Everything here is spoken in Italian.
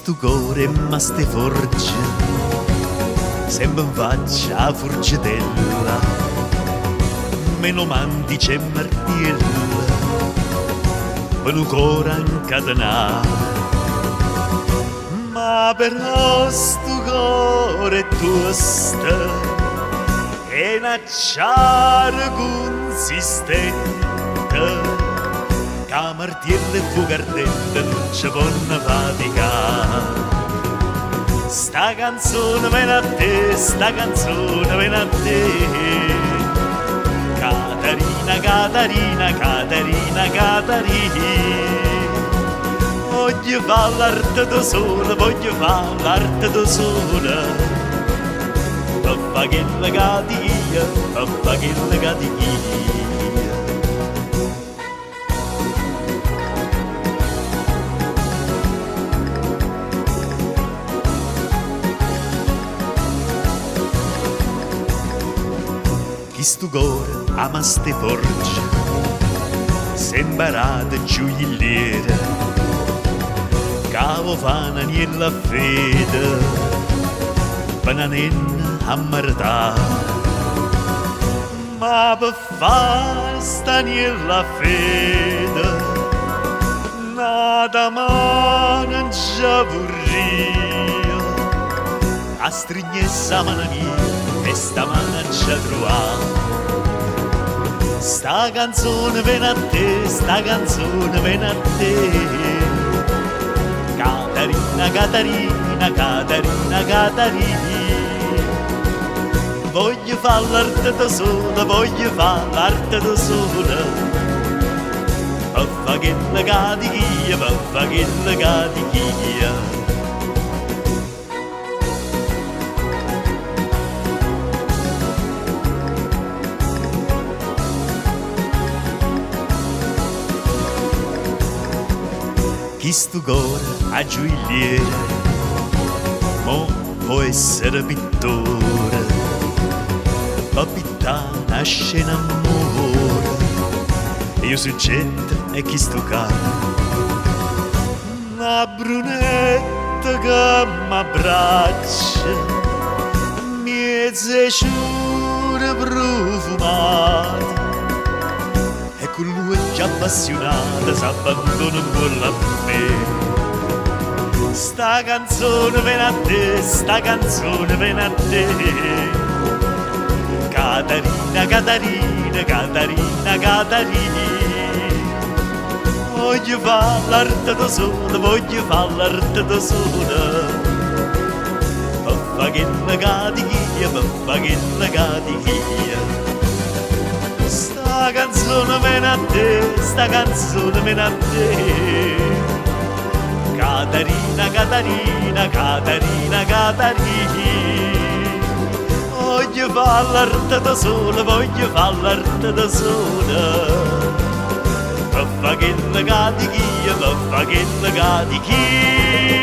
stu core ma ste forge, sembra un faccia a forgetella, meno mandi c'è martiella, per un cuore incatenato. Ma però stu core tosta è un acciaio consistente, che martiella e fugardella non ci possono faticare. Sta canzone viene a te, sta canzone viene a te. Caterina, Caterina, Caterina, Caterina. Voglio fare l'arte da sola, voglio fare l'arte da sola. Papà che la catia, papà che la catia. Chi stu core ama ste forge, sembrate gioielliere, cavo fana niella fede, bananenna a marità. Ma per fare sta niella fede, nata mano non c'è vorria, a strignessa mano mia, e sta mano c'è trovata. Sta canzone viene a te, sta canzone viene a te. Caterina, Caterina, Caterina, Caterina. Voglio fare l'arte da sola, voglio fare l'arte da sola. Papà che la catichia, papà che la catichia. Chi stu core a gioielliere, mo può essere pittore, ma pittare nasce in amore, e io soggetto e chi stu cane, una brunetta che m'abbraccia, mezze sciure profumate, e con lui già appassionata s'abbandona un po' a me. Sta canzone viene a te, sta canzone viene a te. Caterina, Caterina, Caterina, Caterina. Voglio fare l'arte da sola, voglio fare l'arte da sola. Papà che la catichia, papà che la catichia. Sta canzone viene a te, sta canzone viene a te. Caterina, Caterina, Caterina, Caterina. Voglio fare l'arte da sola, voglio fare l'arte da sola. Papà che la catichia, papà che la catichia.